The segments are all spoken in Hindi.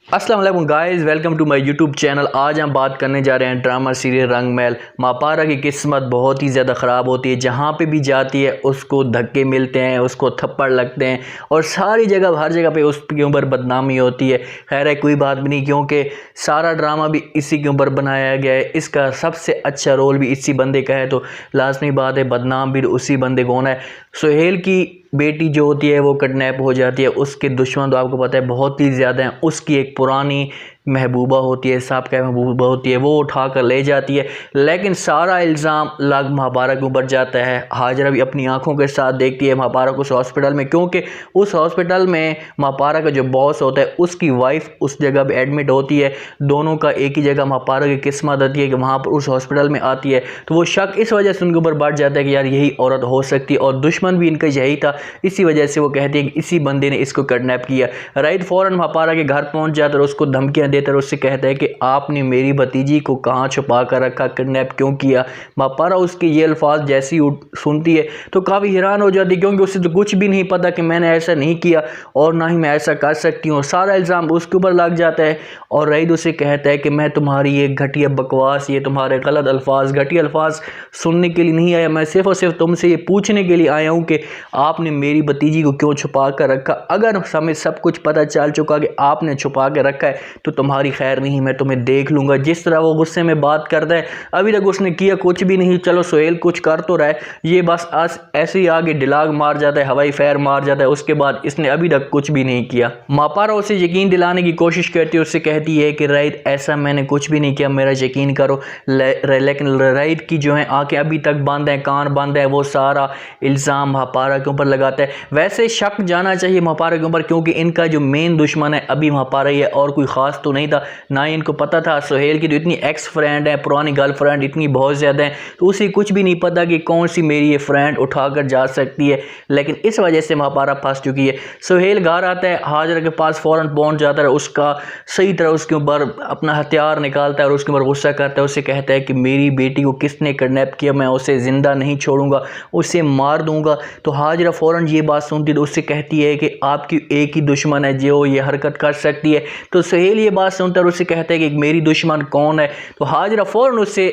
अस्सलाम वालेकुम guys, welcome to my YouTube channel. आज हम बात करने जा रहे हैं ड्रामा सीरियल रंग महल। मापारा की किस्मत बहुत ही ज़्यादा ख़राब होती है। जहाँ पे भी जाती है उसको धक्के मिलते हैं, उसको थप्पड़ लगते हैं और सारी जगह हर जगह पे उसके ऊपर बदनामी होती है। खैर है, कोई बात भी नहीं, क्योंकि सारा ड्रामा भी इसी के ऊपर बनाया गया है। इसका सबसे अच्छा रोल भी इसी बंदे का है, तो लाजमी बात है बदनाम भी उसी बंदे को होना है। सुहेल की बेटी जो होती है वो किडनैप हो जाती है। उसके दुश्मन तो आपको पता है बहुत ही ज़्यादा हैं। उसकी एक पुरानी महबूबा होती है, साबका महबूबा होती है, वो उठा कर ले जाती है। लेकिन सारा इल्ज़ाम लग महापारा के ऊपर जाता है। हाजरा भी अपनी आंखों के साथ देखती है महापारा को उस हॉस्पिटल में, क्योंकि उस हॉस्पिटल में महापारा का जो बॉस होता है उसकी वाइफ उस जगह पर एडमिट होती है। दोनों का एक ही जगह महापारा की किस्मत आती है कि वहाँ पर उस हॉस्पिटल में आती है। तो वो शक इस वजह से उनके ऊपर बढ़ जाता है कि यार यही औरत हो सकती है, और दुश्मन भी इनका यही था। इसी वजह से वो कहते हैं कि इसी बंदे ने इसको किडनैप किया। राइट फ़ौरन महापारा के घर पहुंच जाता है और उसको धमकियां देता है। उससे कहता है कि आपने मेरी भतीजी को कहाँ छुपा कर रखा, किडनैप क्यों किया। महापारा उसके ये अल्फाज जैसी सुनती है तो काफ़ी हैरान हो जाती है, क्योंकि उसे तो कुछ भी नहीं पता कि मैंने ऐसा नहीं किया और ना ही मैं ऐसा कर सकती हूँ। सारा इल्ज़ाम उसके ऊपर लग जाता है और रईद उसे कहता है कि मैं तुम्हारी ये घटिया बकवास, ये तुम्हारे गलत अल्फाज, घटिया अल्फाज सुनने के लिए नहीं आया। मैं सिर्फ और सिर्फ तुमसे ये पूछने के लिए आया हूँ कि आपने मेरी भतीजी को क्यों छुपा कर रखा। अगर हमें सब कुछ पता चल चुका कि आपने छुपा के रखा है तो तुम्हारी खैर नहीं, मैं तुम्हें देख लूँगा। जिस तरह वो गुस्से में बात करता है, अभी तक उसने किया कुछ भी नहीं। चलो सुहेल कुछ कर तो रहा है, ये बस ऐसे ही आगे डिलाग मार जाता है, हवाई फायर मार जाता है। उसके बाद इसने अभी तक कुछ भी नहीं किया। मापारा उसे यकीन दिलाने की कोशिश करती है, उससे कहती है कि राइट ऐसा मैंने कुछ भी नहीं किया, मेरा यकीन करो। लेकिन राइट की जो है आंखें अभी तक बंद हैं, कान बंद है। वो सारा इल्ज़ाम महापारा के ऊपर लगाता है। वैसे शक जाना चाहिए महापारा के ऊपर, क्योंकि इनका जो मेन दुश्मन है अभी महापारा ही है और कोई ख़ास तो नहीं था। ना ही इनको पता था सुहेल की तो इतनी एक्स फ्रेंड है, पुरानी गर्लफ्रेंड इतनी बहुत ज़्यादा है, तो उसे कुछ भी नहीं पता कि कौन सी मेरी ये फ्रेंड उठाकर जा सकती है। लेकिन इस वजह से महापारा फंस चुकी है। सुहेल घर आता है, हाजरा के पास फ़ौरन पहुंच जाता है, उसका सही तरह उसके ऊपर अपना हथियार निकालता है और उसके ऊपर गुस्सा करता है। उससे कहता है कि मेरी बेटी को किसने किडनैप किया, मैं उसे ज़िंदा नहीं छोड़ूंगा, उसे मार दूंगा। तो हाजरा फ़ौरन ये बात सुनती तो उससे कहती है कि आपकी एक ही दुश्मन है जो ये हरकत कर सकती है। तो सुहेल ये बात सुनता है और उससे कहता है कि मेरी दुश्मन कौन है। तो हाजरा फ़ौरन उससे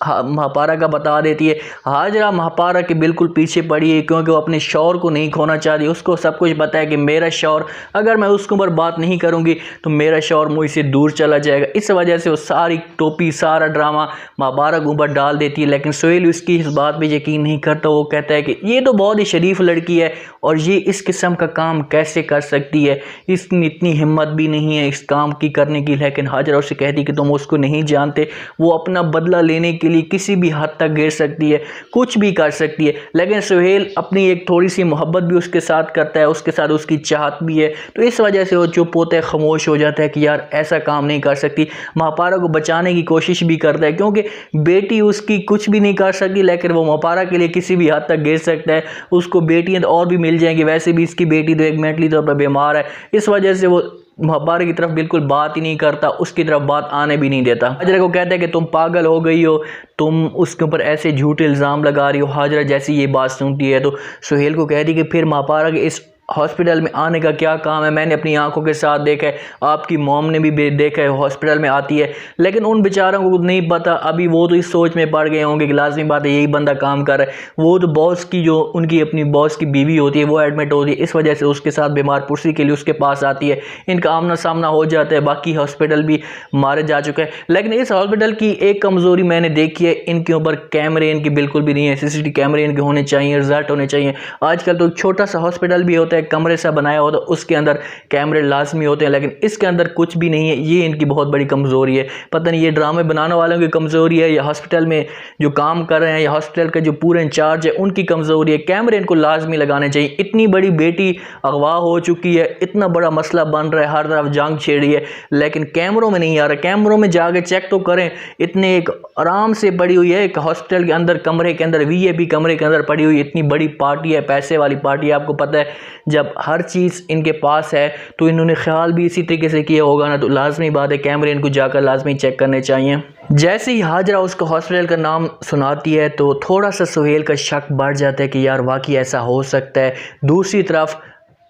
महापारा का बता देती है। हाजरा महापारा के बिल्कुल पीछे पड़ी है, क्योंकि वो अपने शौहर को नहीं खोना चाहती। उसको सब कुछ पता है कि मेरा शौहर, अगर मैं उसके ऊपर बात नहीं करूँगी तो मेरा शौहर मुझसे दूर चला जाएगा। इस वजह से वो सारी टोपी, सारा ड्रामा महापारा के ऊपर डाल देती है। लेकिन सुहेल उसकी इस बात पर यकीन नहीं करता। वो कहता है कि ये तो बहुत ही शरीफ लड़की है और ये इस किस्म का काम कैसे कर सकती है, इसकी इतनी हिम्मत भी नहीं है इस काम की करने की। लेकिन हाजरा उससे कहती कि तुम उसको नहीं जानते, वो अपना बदला लेने के लिए किसी भी हद तक गिर सकती है, कुछ भी कर सकती है। लेकिन सुहेल अपनी एक थोड़ी सी मोहब्बत भी उसके साथ करता है, उसके साथ उसकी चाहत भी है, तो इस वजह से वो चुप होता है, खामोश हो जाता है कि यार ऐसा काम नहीं कर सकती। महापारा को बचाने की कोशिश भी करता है, क्योंकि बेटी उसकी कुछ भी नहीं कर सकती, लेकिन वो महापारा के लिए किसी भी हद तक गिर सकता है। उसको बेटियां तो और भी मिल जाएंगी, वैसे भी इसकी बेटी तो एक मेंटली तौर पर बीमार है। इस वजह से वो महापारा की तरफ बिल्कुल बात ही नहीं करता, उसकी तरफ बात आने भी नहीं देता। हाजरा को कहता है कि तुम पागल हो गई हो, तुम उसके ऊपर ऐसे झूठे इल्ज़ाम लगा रही हो। हाजरा जैसी ये बात सुनती है तो सुहेल को कहती है कि फिर महापारा के इस हॉस्पिटल में आने का क्या काम है, मैंने अपनी आंखों के साथ देखा है, आपकी मॉम ने भी देखा है हॉस्पिटल में आती है। लेकिन उन बेचारों को नहीं पता, अभी वो तो इस सोच में पड़ गए होंगे कि लाजमी बात है यही बंदा काम कर रहा है। वो तो बॉस की, जो उनकी अपनी बॉस की बीवी होती है, वो एडमिट होती है, इस वजह से उसके साथ बीमार पुरसी के लिए उसके पास आती है। इनका आमना सामना हो जाता है। बाकी हॉस्पिटल भी मारे जा चुका है। लेकिन इस हॉस्पिटल की एक कमज़ोरी मैंने देखी है, इनके ऊपर कैमरे इनके बिल्कुल भी नहीं है। CCTV कैमरे इनके होने चाहिए, रिजल्ट होने चाहिए। आजकल तो छोटा सा हॉस्पिटल भी होता है, कमरे सा बनाया होता है, उसके अंदर कैमरे लाजमी होते हैं, लेकिन इसके अंदर कुछ भी नहीं है। ये इनकी बहुत बड़ी कमज़ोरी है। पता नहीं ये ड्रामे बनाने वालों की कमज़ोरी है या हॉस्पिटल में जो काम कर रहे हैं या हॉस्पिटल के जो पूरे इंचार्ज है उनकी कमज़ोरी है। कैमरे इनको लाजमी लगाने चाहिए। इतनी बड़ी बेटी अगवा हो चुकी है, इतना बड़ा मसला बन रहा है, हर तरफ जंग छेड़ी है, लेकिन कैमरों में नहीं आ रहा। कैमरों में जाके चेक तो करें। इतने एक आराम से पड़ी हुई है, एक हॉस्पिटल के अंदर, कमरे के अंदर, VIP कमरे के अंदर पड़ी हुई। इतनी बड़ी पार्टी है, पैसे वाली पार्टी है। आपको पता है जब हर चीज़ इनके पास है तो इन्होंने ख्याल भी इसी तरीके से किया होगा ना, तो लाजमी बात है कैमरे इनको जाकर लाजमी चेक करने चाहिए। जैसे ही हाजरा उसको हॉस्पिटल का नाम सुनाती है तो थोड़ा सा सुहेल का शक बढ़ जाता है कि यार वाकई ऐसा हो सकता है। दूसरी तरफ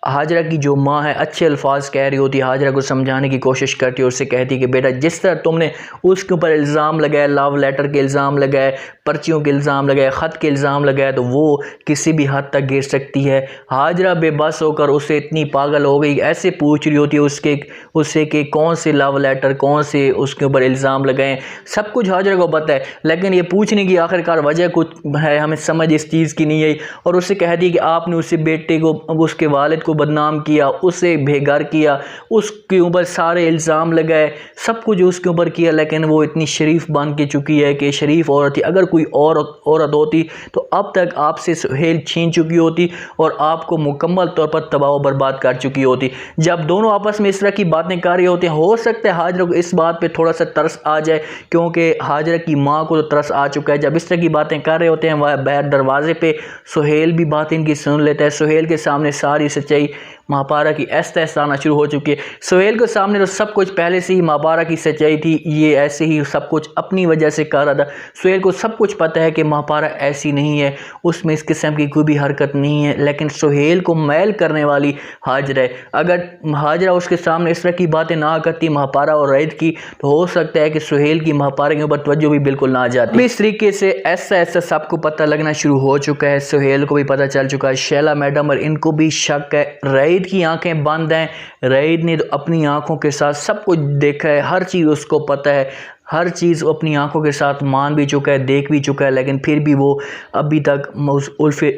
हाजरा की जो माँ है अच्छे अल्फाज कह रही होती है, हाजरा को समझाने की कोशिश करती है, उससे कहती है कि बेटा जिस तरह तुमने उसके ऊपर इल्ज़ाम लगाया, लव लेटर के इल्ज़ाम लगाए, पर्चियों के इल्ज़ाम लगाए, ख़त के इल्ज़ाम लगाए, तो वो किसी भी हद तक गिर सकती है। हाजरा बेबस होकर उससे इतनी पागल हो गई, ऐसे पूछ रही होती है उससे कि कौन से लव लेटर, कौन से उसके ऊपर इल्ज़ाम लगाएं, सब कुछ हाजरा को पता है, लेकिन ये पूछने की आखिरकार वजह कुछ है, हमें समझ इस चीज़ की नहीं आई। और उससे कहती है कि आपने उससे बेटे को, उसके वालिद को बदनाम किया, उसे बेघर किया, उसके ऊपर सारे इल्ज़ाम लगाए, सब कुछ उसके ऊपर किया, लेकिन वो इतनी शरीफ बन के चुकी है कि शरीफ औरत थी, अगर कोई औरत होती तो अब तक आपसे सुहेल छीन चुकी होती और आपको मुकम्मल तौर पर तबाह बर्बाद कर चुकी होती। जब दोनों आपस में इस तरह की बातें कर रहे होते हैं, हो सकता है हाजरा को इस बात पे थोड़ा सा तरस आ जाए, क्योंकि हाजरा की माँ को तो तरस आ चुका है। जब इस तरह की बातें कर रहे होते हैं, वह बाहर दरवाजे पे सुहेल भी बात इनकी सुन लेता है। सुहेल के सामने सारी सच्चाई महापारा की ऐसा आना शुरू हो चुकी है। सुहेल के सामने तो सब कुछ पहले से ही महापारा की सच्चाई थी, ये ऐसे ही सब कुछ अपनी वजह से कर रहा था। सुहेल को सब कुछ पता है कि महापारा ऐसी नहीं है, उसमें इस किस्म की कोई भी हरकत नहीं है, लेकिन सुहेल को मैल करने वाली हाजरा है। अगर हाजरा उसके सामने इस तरह की बातें ना करती महापारा और रईद की, तो हो सकता है कि सुहेल की महापारा के ऊपर तवज्जो भी बिल्कुल ना जाती। इस तरीके से ऐसा सबको पता लगना शुरू हो चुका है, सुहेल को भी पता चल चुका है, शैला मैडम और इनको भी शक है। रईद की आंखें बंद हैं, रईद ने तो अपनी आंखों के साथ सब कुछ देखा है, हर चीज़ उसको पता है, हर चीज़ अपनी आंखों के साथ मान भी चुका है, देख भी चुका है, लेकिन फिर भी वो अभी तक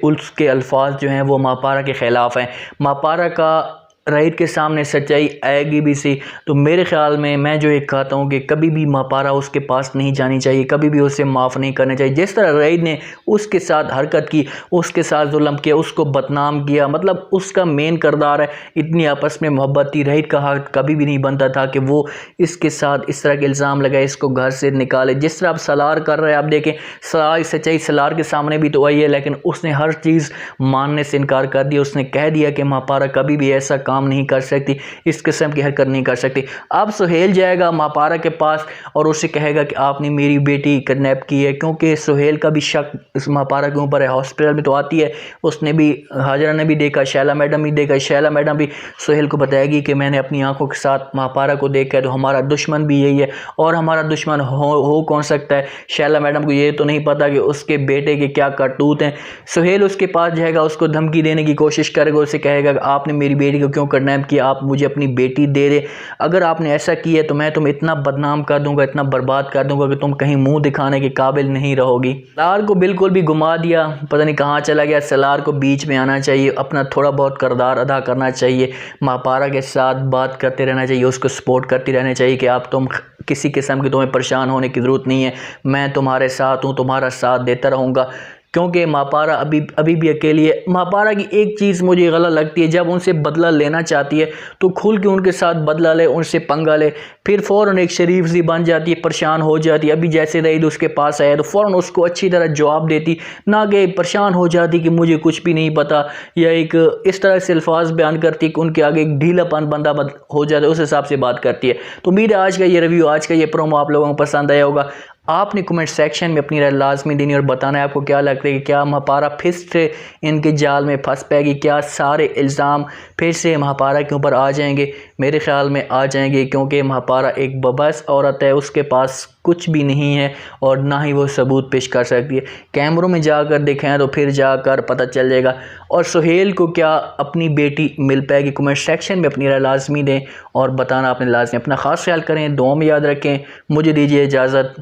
उसके अल्फाज जो हैं वो महापारा के ख़िलाफ़ हैं। महापारा का रईद के सामने सच्चाई आएगी भी सी, तो मेरे ख़्याल में मैं जो एक कहता हूँ कि कभी भी महापारा उसके पास नहीं जानी चाहिए, कभी भी उसे माफ़ नहीं करना चाहिए। जिस तरह रईद ने उसके साथ हरकत की, उसके साथ जुल्म किया, उसको बदनाम किया, मतलब उसका मेन किरदार है, इतनी आपस में मोहब्बत थी, रईद का हक कभी भी नहीं बनता था कि वो इसके साथ इस तरह के इल्ज़ाम लगाए, इसको घर से निकाले। जिस तरह आप सलार कर रहे हैं, आप देखें सलार सच्चाई सलार के सामने भी तो आई है, लेकिन उसने हर चीज़ मानने से इनकार कर दिया। उसने कह दिया कि महापारा कभी भी ऐसा काम नहीं कर सकती, इस किस्म की हरकत नहीं कर सकती। अब सुहेल जाएगा महापारा के पास और उससे कहेगा कि आपने मेरी बेटी किडनैप की है, क्योंकि सुहेल का भी शक इस महापारा के ऊपर है। हॉस्पिटल में तो आती है, उसने भी, हाजरा ने भी देखा, शैला मैडम भी देखा, शैला मैडम भी सुहेल को बताएगी कि मैंने अपनी आंखों के साथ महापारा को देखा है, तो हमारा दुश्मन भी यही है, और हमारा दुश्मन हो कौन सकता है। शैला मैडम को ये तो नहीं पता कि उसके बेटे के क्या करतूत हैं। सुहेल उसके पास जाएगा, उसको धमकी देने की कोशिश करेगा, उसे कहेगा कि आपने मेरी बेटी को क्यों किडनैप किया, आप मुझे अपनी बेटी दे दे, अगर आपने ऐसा किया तो मैं तुम्हें इतना बदनाम कर दूंगा, इतना बर्बाद कर दूंगा कि तुम कहीं मुंह दिखाने के काबिल नहीं रहोगी। सलार को बिल्कुल भी घुमा दिया, पता नहीं कहाँ चला गया। सलार को बीच में आना चाहिए, अपना थोड़ा बहुत किरदार अदा करना चाहिए, महापारा के साथ बात करते रहना चाहिए, उसको सपोर्ट करती रहनी चाहिए कि आप तुम किसी किस्म की तुम्हें परेशान होने की ज़रूरत नहीं है, मैं तुम्हारे साथ हूँ, तुम्हारा साथ देता रहूँगा, क्योंकि महापारा अभी भी अकेली है। महापारा की एक चीज़ मुझे गलत लगती है, जब उनसे बदला लेना चाहती है तो खुल के उनके साथ बदला ले, उनसे पंगा ले, फिर फ़ौरन एक शरीफ सी बन जाती है, परेशान हो जाती है। अभी जैसे रईद उसके पास आया तो फ़ौरन उसको अच्छी तरह जवाब देती, ना कि परेशान हो जाती कि मुझे कुछ भी नहीं पता, या एक इस तरह से अल्फाज बयान करती कि उनके आगे एक ढीलापन बंदा हो जाता है, उस हिसाब से बात करती है। तो उम्मीद है आज का ये रिव्यू, आज का ये प्रोमो आप लोगों को पसंद आया होगा। आपने कमेंट सेक्शन में अपनी राय लाजमी देनी और बताना है आपको क्या लगता है कि क्या महापारा फिर से इनके जाल में फंस पाएगी, क्या सारे इल्ज़ाम फिर से महापारा के ऊपर आ जाएंगे। मेरे ख्याल में आ जाएंगे, क्योंकि महापारा एक बबस औरत है, उसके पास कुछ भी नहीं है और ना ही वो सबूत पेश कर सकती है। कैमरों में जाकर देखें तो फिर जाकर पता चल जाएगा। और सुहेल को क्या अपनी बेटी मिल पाएगी, कमेंट सेक्शन में अपनी राय लाजमी दें और बताना आपने लाजमी। अपना ख़ास ख्याल करें, दुआ में याद रखें। मुझे दीजिए इजाज़त,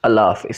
अल्लाह हाफ़िज़।